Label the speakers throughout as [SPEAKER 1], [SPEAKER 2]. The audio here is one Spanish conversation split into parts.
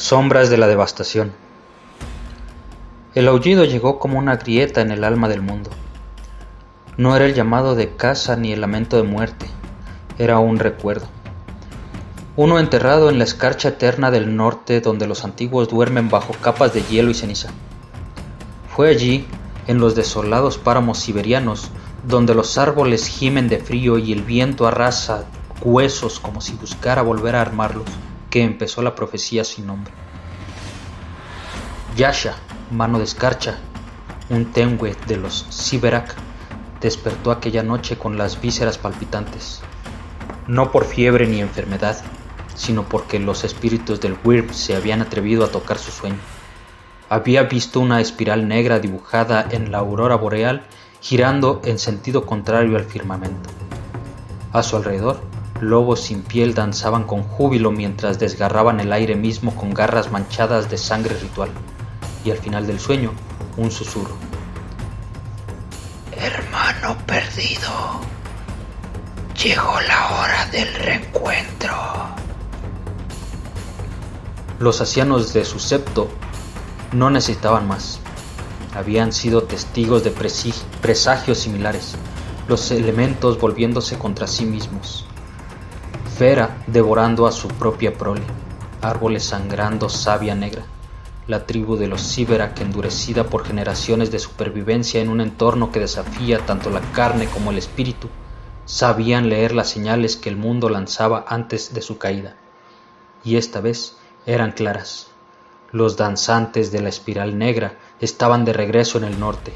[SPEAKER 1] Sombras de la devastación. El aullido llegó como una grieta en el alma del mundo. No era el llamado de caza ni el lamento de muerte, era un recuerdo. Uno enterrado en la escarcha eterna del norte donde los antiguos duermen bajo capas de hielo y ceniza. Fue allí, en los desolados páramos siberianos, donde los árboles gimen de frío y el viento arrasa huesos como si buscara volver a armarlos, que empezó la profecía sin nombre. Yasha, mano de escarcha, un tengue de los Siberak, despertó aquella noche con las vísceras palpitantes, no por fiebre ni enfermedad, sino porque los espíritus del Wyrm se habían atrevido a tocar su sueño. Había visto una espiral negra dibujada en la aurora boreal girando en sentido contrario al firmamento. A su alrededor, lobos sin piel danzaban con júbilo mientras desgarraban el aire mismo con garras manchadas de sangre ritual. Y al final del sueño, un susurro.
[SPEAKER 2] Hermano perdido, llegó la hora del reencuentro.
[SPEAKER 1] Los ancianos de su septo no necesitaban más. Habían sido testigos de presagios similares, los elementos volviéndose contra sí mismos. Fera devorando a su propia prole, árboles sangrando savia negra. La tribu de los Siberak, endurecida por generaciones de supervivencia en un entorno que desafía tanto la carne como el espíritu, sabían leer las señales que el mundo lanzaba antes de su caída. Y esta vez eran claras. Los danzantes de la espiral negra estaban de regreso en el norte,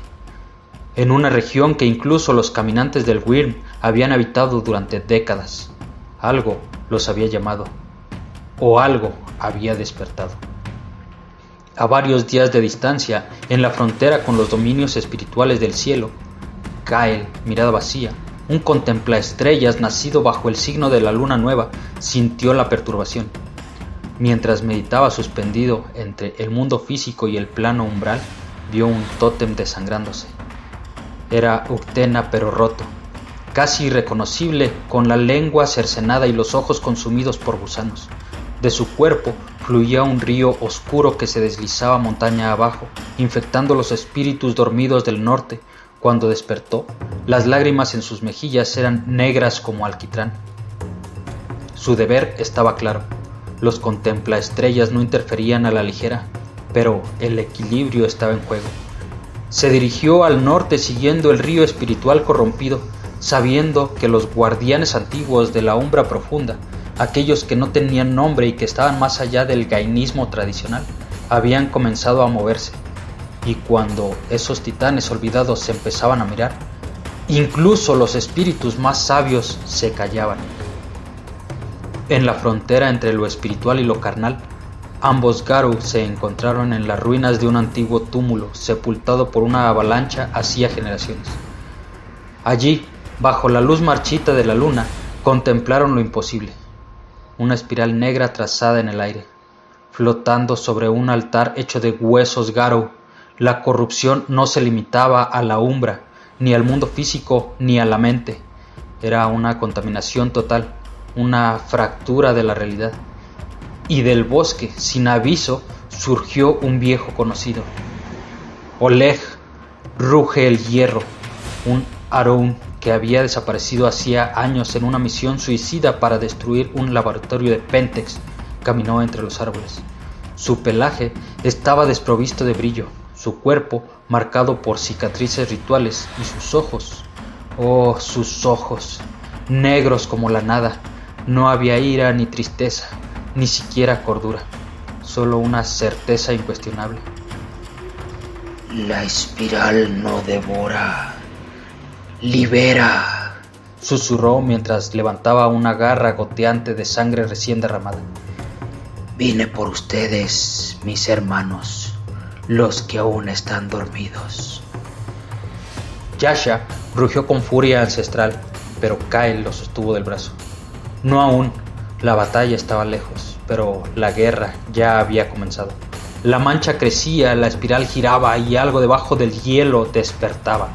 [SPEAKER 1] en una región que incluso los caminantes del Wyrm habían habitado durante décadas. Algo los había llamado, o algo había despertado. A varios días de distancia, en la frontera con los dominios espirituales del cielo, Kael, mirada vacía, un contemplaestrellas nacido bajo el signo de la luna nueva, sintió la perturbación. Mientras meditaba suspendido entre el mundo físico y el plano umbral, vio un tótem desangrándose. Era Uktena pero roto, casi irreconocible, con la lengua cercenada y los ojos consumidos por gusanos. De su cuerpo fluía un río oscuro que se deslizaba montaña abajo, infectando los espíritus dormidos del norte. Cuando despertó, las lágrimas en sus mejillas eran negras como alquitrán. Su deber estaba claro. Los contemplaestrellas no interferían a la ligera, pero el equilibrio estaba en juego. Se dirigió al norte siguiendo el río espiritual corrompido, sabiendo que los guardianes antiguos de la umbra profunda, aquellos que no tenían nombre y que estaban más allá del gainismo tradicional, habían comenzado a moverse. Y cuando esos titanes olvidados se empezaban a mirar, incluso los espíritus más sabios se callaban. En la frontera entre lo espiritual y lo carnal, ambos Garou se encontraron en las ruinas de un antiguo túmulo sepultado por una avalancha hacía generaciones. Allí, bajo la luz marchita de la luna, contemplaron lo imposible. Una espiral negra trazada en el aire, flotando sobre un altar hecho de huesos Garou. La corrupción no se limitaba a la umbra, ni al mundo físico, ni a la mente. Era una contaminación total, una fractura de la realidad. Y del bosque, sin aviso, surgió un viejo conocido. Oleg, ruge el hierro, un Aroun que había desaparecido hacía años en una misión suicida para destruir un laboratorio de Pentex, caminó entre los árboles. Su pelaje estaba desprovisto de brillo, su cuerpo marcado por cicatrices rituales y sus ojos, oh, sus ojos, negros como la nada. No había ira ni tristeza, ni siquiera cordura, solo una certeza incuestionable.
[SPEAKER 2] La espiral no devora, libera,
[SPEAKER 1] susurró mientras levantaba una garra goteante de sangre recién derramada.
[SPEAKER 2] Vine por ustedes, mis hermanos, los que aún están dormidos.
[SPEAKER 1] Yasha rugió con furia ancestral, pero Kael lo sostuvo del brazo. No aún, la batalla estaba lejos, pero la guerra ya había comenzado. La mancha crecía, la espiral giraba y algo debajo del hielo despertaba.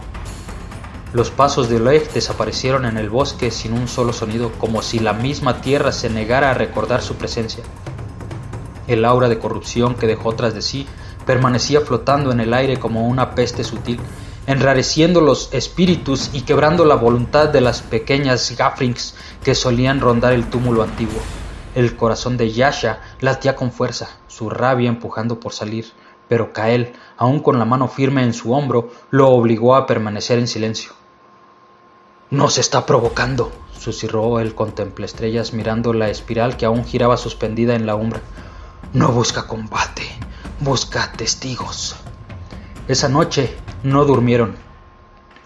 [SPEAKER 1] Los pasos de Oleg desaparecieron en el bosque sin un solo sonido, como si la misma tierra se negara a recordar su presencia. El aura de corrupción que dejó tras de sí permanecía flotando en el aire como una peste sutil, enrareciendo los espíritus y quebrando la voluntad de las pequeñas Gaflings que solían rondar el túmulo antiguo. El corazón de Yasha latía con fuerza, su rabia empujando por salir, pero Kael, aún con la mano firme en su hombro, lo obligó a permanecer en silencio. «Nos está provocando», susurró el contemplaestrellas mirando la espiral que aún giraba suspendida en la umbra. «No busca combate, busca testigos». Esa noche no durmieron.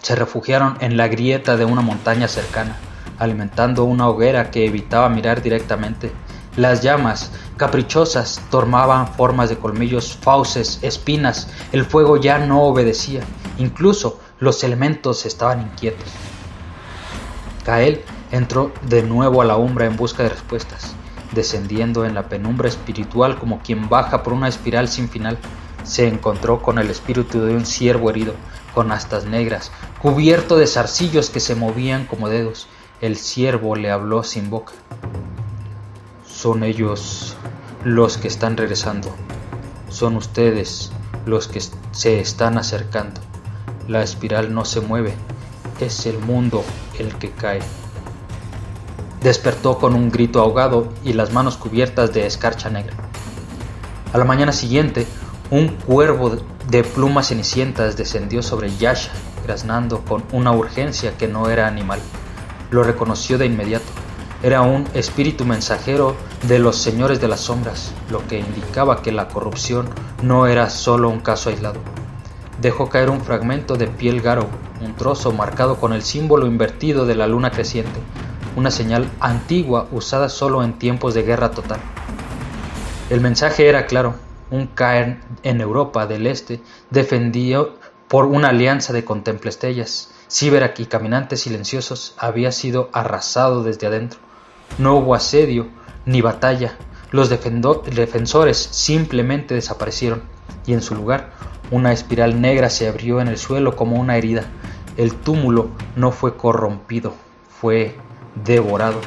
[SPEAKER 1] Se refugiaron en la grieta de una montaña cercana, alimentando una hoguera que evitaba mirar directamente. Las llamas, caprichosas, tomaban formas de colmillos, fauces, espinas. El fuego ya no obedecía. Incluso los elementos estaban inquietos. Kael entró de nuevo a la umbra en busca de respuestas, descendiendo en la penumbra espiritual como quien baja por una espiral sin final. Se encontró con el espíritu de un ciervo herido, con astas negras, cubierto de zarcillos que se movían como dedos. El ciervo le habló sin boca. «Son ellos los que están regresando. Son ustedes los que se están acercando. La espiral no se mueve. Es el mundo el que cae». Despertó con un grito ahogado y las manos cubiertas de escarcha negra. A la mañana siguiente, un cuervo de plumas cenicientas descendió sobre Yasha, graznando con una urgencia que no era animal. Lo reconoció de inmediato. Era un espíritu mensajero de los señores de las sombras, lo que indicaba que la corrupción no era solo un caso aislado. Dejó caer un fragmento de piel Garou, un trozo marcado con el símbolo invertido de la luna creciente, una señal antigua usada solo en tiempos de guerra total. El mensaje era claro: un Caern en Europa del Este, defendido por una alianza de contemplaestrellas, Siberac y caminantes silenciosos, había sido arrasado desde adentro. No hubo asedio ni batalla. Los defensores simplemente desaparecieron, y en su lugar una espiral negra se abrió en el suelo como una herida. El túmulo no fue corrompido, fue devorado.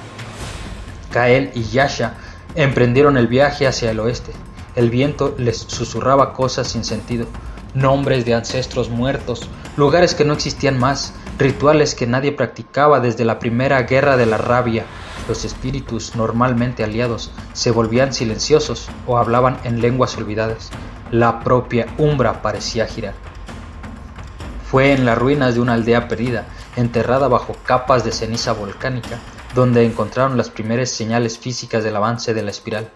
[SPEAKER 1] Kael y Yasha emprendieron el viaje hacia el oeste. El viento les susurraba cosas sin sentido, nombres de ancestros muertos, lugares que no existían más, rituales que nadie practicaba desde la primera guerra de la rabia. Los espíritus, normalmente aliados, se volvían silenciosos o hablaban en lenguas olvidadas. La propia umbra parecía girar. Fue en las ruinas de una aldea perdida, enterrada bajo capas de ceniza volcánica, donde encontraron las primeras señales físicas del avance de la espiral.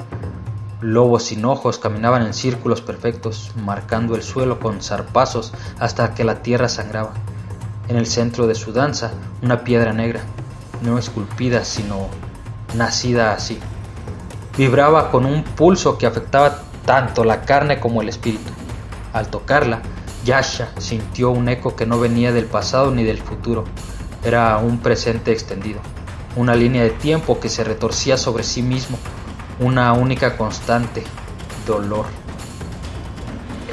[SPEAKER 1] Lobos sin ojos caminaban en círculos perfectos, marcando el suelo con zarpazos hasta que la tierra sangraba. En el centro de su danza, una piedra negra, no esculpida sino nacida así, vibraba con un pulso que afectaba tanto la carne como el espíritu. Al tocarla, Yasha sintió un eco que no venía del pasado ni del futuro. Era un presente extendido, una línea de tiempo que se retorcía sobre sí mismo, una única constante: dolor.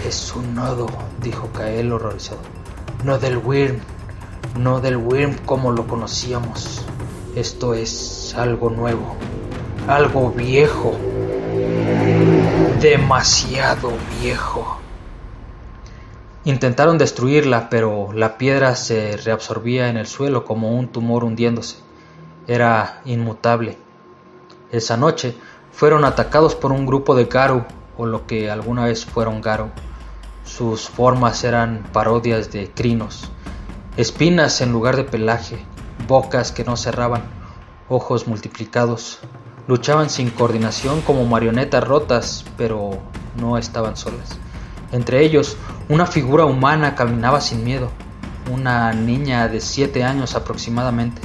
[SPEAKER 1] «Es un nodo», dijo Kael horrorizado. «No del Wyrm, no del Wyrm como lo conocíamos. Esto es algo nuevo, algo viejo, demasiado viejo». Intentaron destruirla, pero la piedra se reabsorbía en el suelo como un tumor hundiéndose. Era inmutable. Esa noche fueron atacados por un grupo de Garou, o lo que alguna vez fueron Garou. Sus formas eran parodias de crinos, espinas en lugar de pelaje, bocas que no cerraban, ojos multiplicados. Luchaban sin coordinación como marionetas rotas, pero no estaban solas. Entre ellos, una figura humana caminaba sin miedo, una niña de 7 años aproximadamente.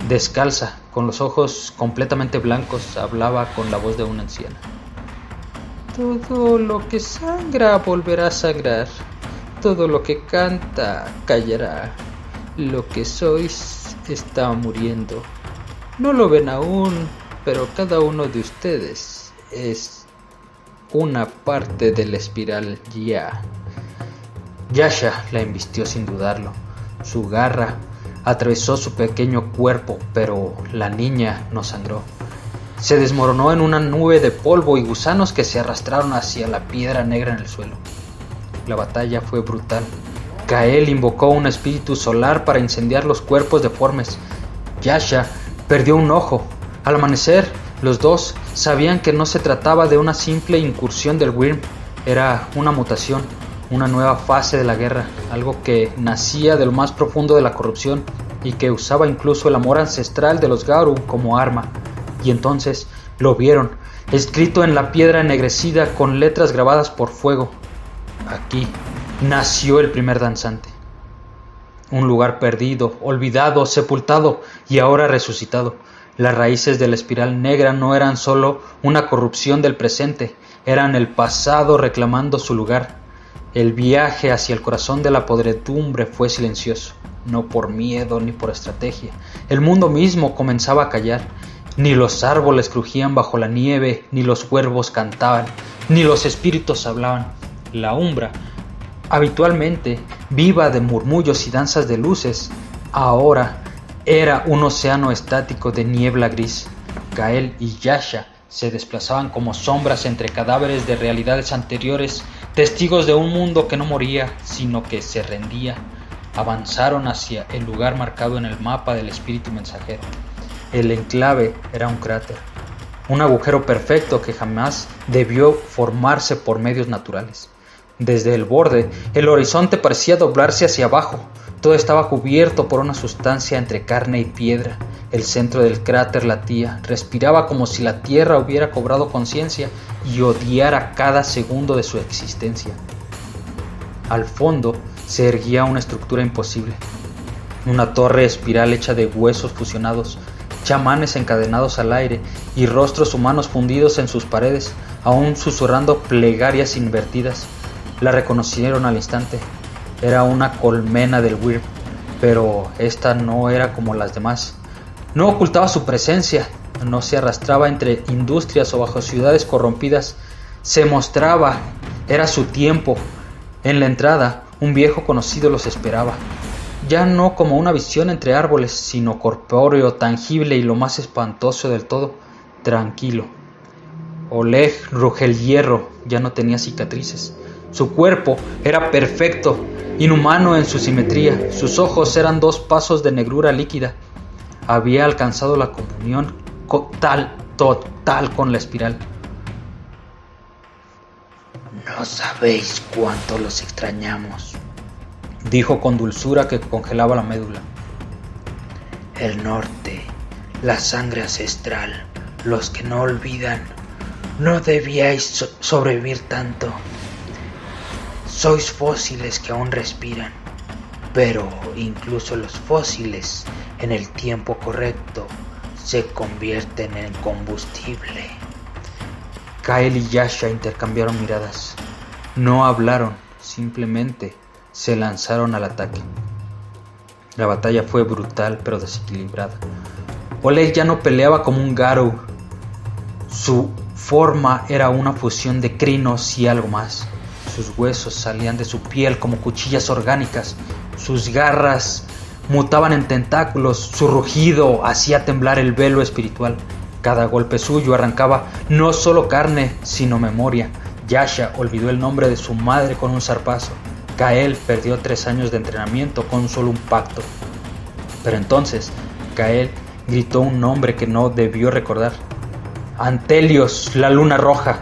[SPEAKER 1] Descalza, con los ojos completamente blancos, hablaba con la voz de una anciana. «Todo lo que sangra volverá a sangrar. Todo lo que canta callará. Lo que sois está muriendo. No lo ven aún, pero cada uno de ustedes es una parte de la espiral ya». Yasha la embistió sin dudarlo. Su garra atravesó su pequeño cuerpo, pero la niña no sangró. se desmoronó en una nube de polvo y gusanos que se arrastraron hacia la piedra negra en el suelo. La batalla fue brutal. Kael invocó un espíritu solar para incendiar los cuerpos deformes. Yasha perdió un ojo. Al amanecer, los dos sabían que no se trataba de una simple incursión del Wyrm, era una mutación, una nueva fase de la guerra, algo que nacía de lo más profundo de la corrupción y que usaba incluso el amor ancestral de los Garou como arma. Y entonces lo vieron, escrito en la piedra ennegrecida con letras grabadas por fuego. Aquí nació el primer danzante. Un lugar perdido, olvidado, sepultado y ahora resucitado. Las raíces de la espiral negra no eran solo una corrupción del presente, eran el pasado reclamando su lugar. El viaje hacia el corazón de la podredumbre fue silencioso, no por miedo ni por estrategia. El mundo mismo comenzaba a callar. Ni los árboles crujían bajo la nieve, ni los cuervos cantaban, ni los espíritus hablaban. La umbra, habitualmente viva de murmullos y danzas de luces, ahora era un océano estático de niebla gris. Kael y Yasha se desplazaban como sombras entre cadáveres de realidades anteriores, testigos de un mundo que no moría, sino que se rendía. Avanzaron hacia el lugar marcado en el mapa del espíritu mensajero. El enclave era un cráter, un agujero perfecto que jamás debió formarse por medios naturales. Desde el borde, el horizonte parecía doblarse hacia abajo. Todo estaba cubierto por una sustancia entre carne y piedra. El centro del cráter latía, respiraba como si la tierra hubiera cobrado conciencia y odiara cada segundo de su existencia. Al fondo se erguía una estructura imposible, una torre espiral hecha de huesos fusionados, chamanes encadenados al aire y rostros humanos fundidos en sus paredes, aún susurrando plegarias invertidas. La reconocieron al instante. Era una colmena del Wyrm, pero esta no era como las demás. No ocultaba su presencia, no se arrastraba entre industrias o bajo ciudades corrompidas. Se mostraba, era su tiempo. En la entrada, un viejo conocido los esperaba. Ya no como una visión entre árboles, sino corpóreo, tangible y lo más espantoso del todo, tranquilo. Oleg Rugelhierro ya no tenía cicatrices. Su cuerpo era perfecto, inhumano en su simetría. Sus ojos eran 2 pasos de negrura líquida. Había alcanzado la comunión total con la espiral.
[SPEAKER 2] No sabéis cuánto los extrañamos,
[SPEAKER 1] dijo con dulzura que congelaba la médula.
[SPEAKER 2] El norte, la sangre ancestral, los que no olvidan. No debíais sobrevivir tanto. Sois fósiles que aún respiran, pero incluso los fósiles, en el tiempo correcto, se convierten en combustible.
[SPEAKER 1] Kael y Yasha intercambiaron miradas. No hablaron, simplemente se lanzaron al ataque. La batalla fue brutal pero desequilibrada. Oleg ya no peleaba como un Garou. Su forma era una fusión de crinos y algo más. Sus huesos salían de su piel como cuchillas orgánicas. Sus garras mutaban en tentáculos. Su rugido hacía temblar el velo espiritual. Cada golpe suyo arrancaba no solo carne, sino memoria. Yasha olvidó el nombre de su madre con un zarpazo. Kael perdió 3 años de entrenamiento con solo un pacto. Pero entonces, Kael gritó un nombre que no debió recordar. Antelios, la luna roja.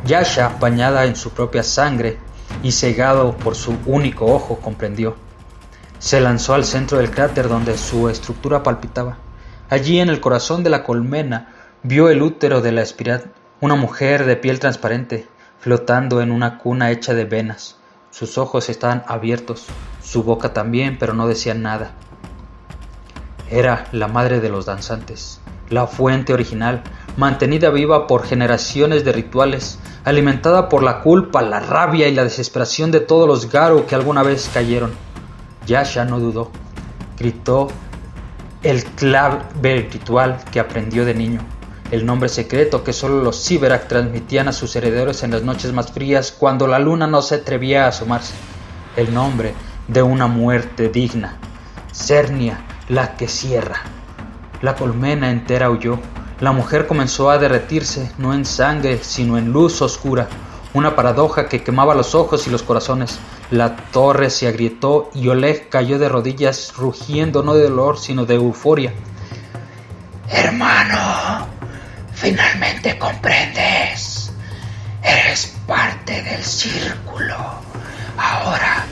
[SPEAKER 1] Yasha, bañada en su propia sangre y cegado por su único ojo, comprendió. Se lanzó al centro del cráter donde su estructura palpitaba. Allí, en el corazón de la colmena, vio el útero de la espiral, una mujer de piel transparente, flotando en una cuna hecha de venas. Sus ojos estaban abiertos, su boca también, pero no decía nada. Era la madre de los danzantes, la fuente original, mantenida viva por generaciones de rituales, alimentada por la culpa, la rabia y la desesperación de todos los Garou que alguna vez cayeron. Yasha no dudó, gritó el clave ritual que aprendió de niño, el nombre secreto que solo los Siverak transmitían a sus herederos en las noches más frías cuando la luna no se atrevía a asomarse, el nombre de una muerte digna, Cernia, la que cierra. La colmena entera huyó. La mujer comenzó a derretirse, no en sangre, sino en luz oscura, una paradoja que quemaba los ojos y los corazones. La torre se agrietó y Oleg cayó de rodillas, rugiendo no de dolor, sino de euforia.
[SPEAKER 2] Hermano, finalmente comprendes. Eres parte del círculo. Ahora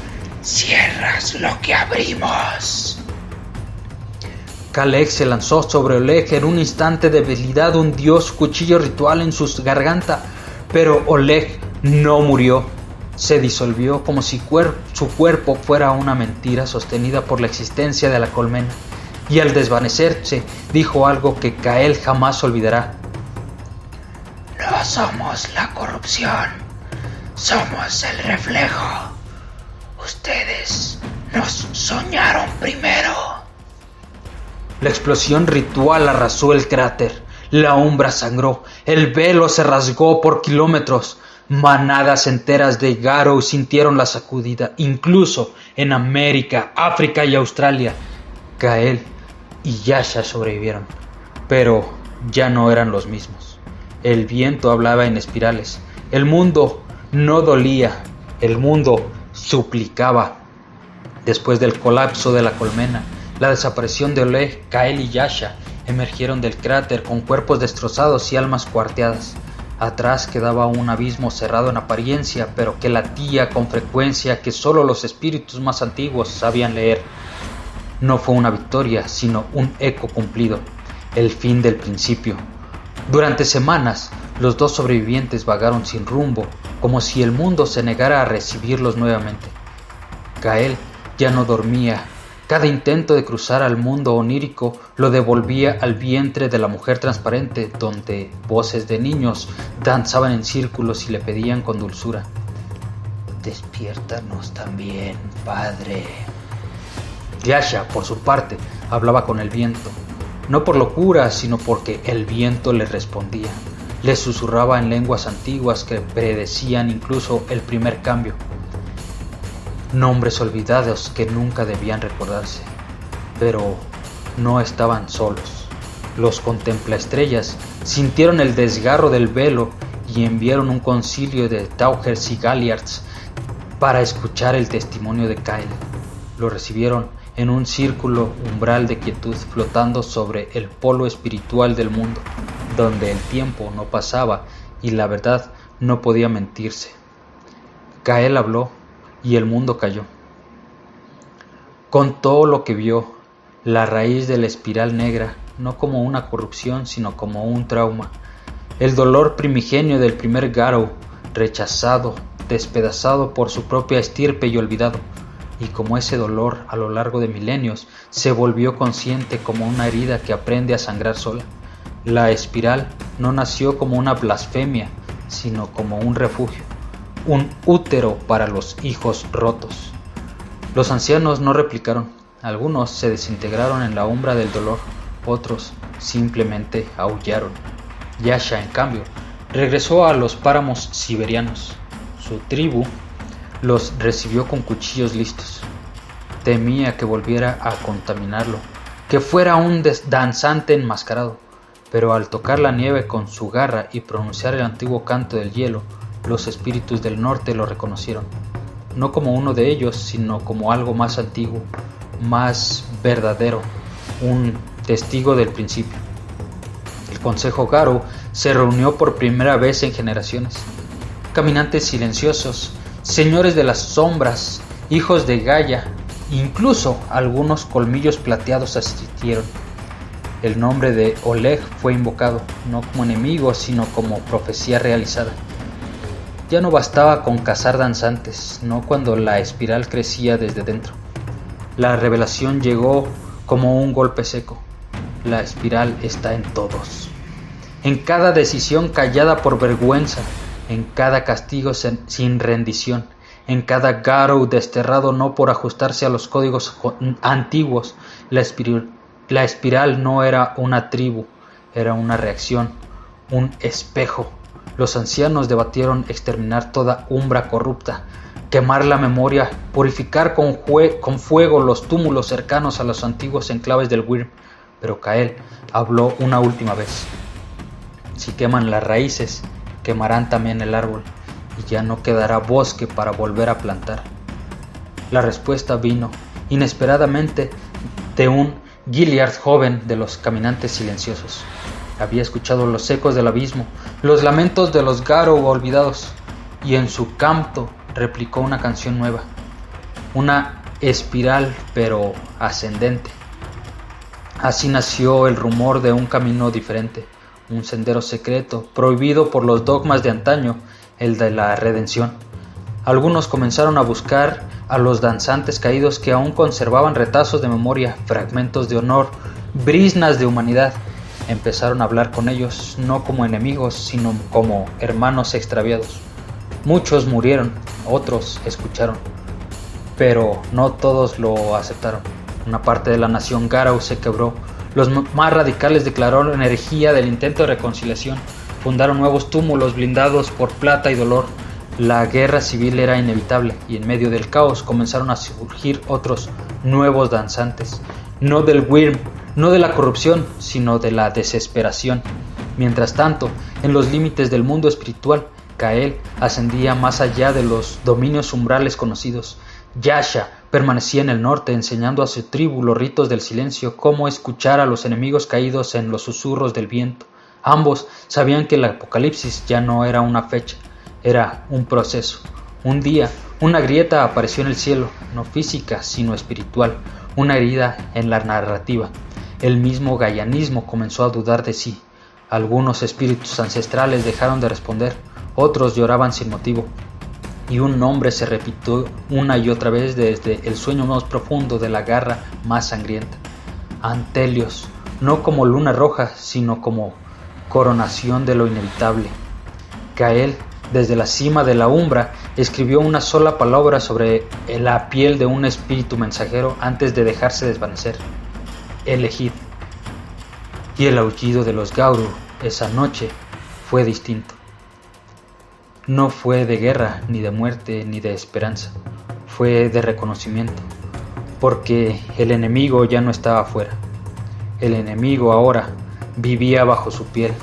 [SPEAKER 2] cierras lo que abrimos.
[SPEAKER 1] Kalek se lanzó sobre Oleg. En un instante de debilidad hundió su cuchillo ritual en su garganta, pero Oleg no murió. Se disolvió como si su cuerpo fuera una mentira sostenida por la existencia de la colmena, y al desvanecerse dijo algo que Kael jamás olvidará.
[SPEAKER 2] No somos la corrupción, somos el reflejo. Ustedes nos soñaron primero.
[SPEAKER 1] La explosión ritual arrasó el cráter, la umbra sangró, el velo se rasgó por kilómetros. Manadas enteras de Garou sintieron la sacudida, incluso en América, África y Australia. Kael y Yasha sobrevivieron, pero ya no eran los mismos. El viento hablaba en espirales, el mundo no dolía, el mundo suplicaba. Después del colapso de la colmena, la desaparición de Oleg, Kael y Yasha emergieron del cráter con cuerpos destrozados y almas cuarteadas. Atrás quedaba un abismo cerrado en apariencia, pero que latía con frecuencia que solo los espíritus más antiguos sabían leer. No fue una victoria, sino un eco cumplido, el fin del principio. Durante semanas, los dos sobrevivientes vagaron sin rumbo, como si el mundo se negara a recibirlos nuevamente. Kael ya no dormía. Cada intento de cruzar al mundo onírico lo devolvía al vientre de la mujer transparente, donde voces de niños danzaban en círculos y le pedían con dulzura:
[SPEAKER 2] despiértanos también, padre.
[SPEAKER 1] Yasha, por su parte, hablaba con el viento, no por locura, sino porque el viento le respondía. Le susurraba en lenguas antiguas que predecían incluso el primer cambio. Nombres olvidados que nunca debían recordarse, pero no estaban solos. Los contemplaestrellas sintieron el desgarro del velo y enviaron un concilio de Taughers y Galliards para escuchar el testimonio de Kael. Lo recibieron en un círculo umbral de quietud flotando sobre el polo espiritual del mundo, donde el tiempo no pasaba y la verdad no podía mentirse. Kael habló y el mundo cayó. Contó lo que vio, la raíz de la espiral negra, no como una corrupción, sino como un trauma. El dolor primigenio del primer Garou, rechazado, despedazado por su propia estirpe y olvidado. Y como ese dolor, a lo largo de milenios, se volvió consciente como una herida que aprende a sangrar sola. La espiral no nació como una blasfemia, sino como un refugio. Un útero para los hijos rotos. Los ancianos no replicaron. Algunos se desintegraron en la umbra del dolor, otros simplemente aullaron. Yasha, en cambio, regresó a los páramos siberianos. Su tribu los recibió con cuchillos listos. Temía que volviera a contaminarlo, que fuera un danzante enmascarado, pero al tocar la nieve con su garra y pronunciar el antiguo canto del hielo, los espíritus del norte lo reconocieron, no como uno de ellos, sino como algo más antiguo, más verdadero, un testigo del principio. El Consejo Garou se reunió por primera vez en generaciones. Caminantes silenciosos, señores de las sombras, hijos de Gaia, incluso algunos colmillos plateados asistieron. El nombre de Oleg fue invocado, no como enemigo, sino como profecía realizada. Ya no bastaba con cazar danzantes, no cuando la espiral crecía desde dentro. La revelación llegó como un golpe seco. La espiral está en todos. En cada decisión callada por vergüenza, en cada castigo sin rendición, en cada Garou desterrado no por ajustarse a los códigos antiguos. La espiral no era una tribu, era una reacción, un espejo. Los ancianos debatieron exterminar toda umbra corrupta, quemar la memoria, purificar con fuego los túmulos cercanos a los antiguos enclaves del Wyrm. Pero Kael habló una última vez. Si queman las raíces, quemarán también el árbol, y ya no quedará bosque para volver a plantar. La respuesta vino, inesperadamente, de un Gilliard joven de los caminantes silenciosos. Había escuchado los ecos del abismo, los lamentos de los Garou olvidados, y en su canto replicó una canción nueva, una espiral pero ascendente. Así nació el rumor de un camino diferente, un sendero secreto, prohibido por los dogmas de antaño, el de la redención. Algunos comenzaron a buscar a los danzantes caídos que aún conservaban retazos de memoria, fragmentos de honor, briznas de humanidad. Empezaron a hablar con ellos, no como enemigos, sino como hermanos extraviados. Muchos murieron, otros escucharon, pero no todos lo aceptaron. Una parte de la nación Garou se quebró. Los más radicales declararon herejía del intento de reconciliación. Fundaron nuevos túmulos blindados por plata y dolor. La guerra civil era inevitable y en medio del caos comenzaron a surgir otros nuevos danzantes. No del Wyrm, no de la corrupción, sino de la desesperación. Mientras tanto, en los límites del mundo espiritual, Kael ascendía más allá de los dominios umbrales conocidos. Yasha permanecía en el norte, enseñando a su tribu los ritos del silencio, cómo escuchar a los enemigos caídos en los susurros del viento. Ambos sabían que el apocalipsis ya no era una fecha, era un proceso. Un día, una grieta apareció en el cielo, no física, sino espiritual, una herida en la narrativa. El mismo gaianismo comenzó a dudar de sí. Algunos espíritus ancestrales dejaron de responder, otros lloraban sin motivo. Y un nombre se repitió una y otra vez desde el sueño más profundo de la garra más sangrienta. Antelios, no como luna roja, sino como coronación de lo inevitable. Kael, desde la cima de la umbra, escribió una sola palabra sobre la piel de un espíritu mensajero antes de dejarse desvanecer. Elegid. Y el aullido de los Garou esa noche fue distinto. No fue de guerra, ni de muerte, ni de esperanza. Fue de reconocimiento. Porque el enemigo ya no estaba afuera. El enemigo ahora vivía bajo su piel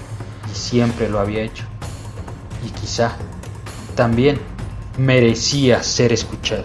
[SPEAKER 1] y siempre lo había hecho. Y quizá también merecía ser escuchado.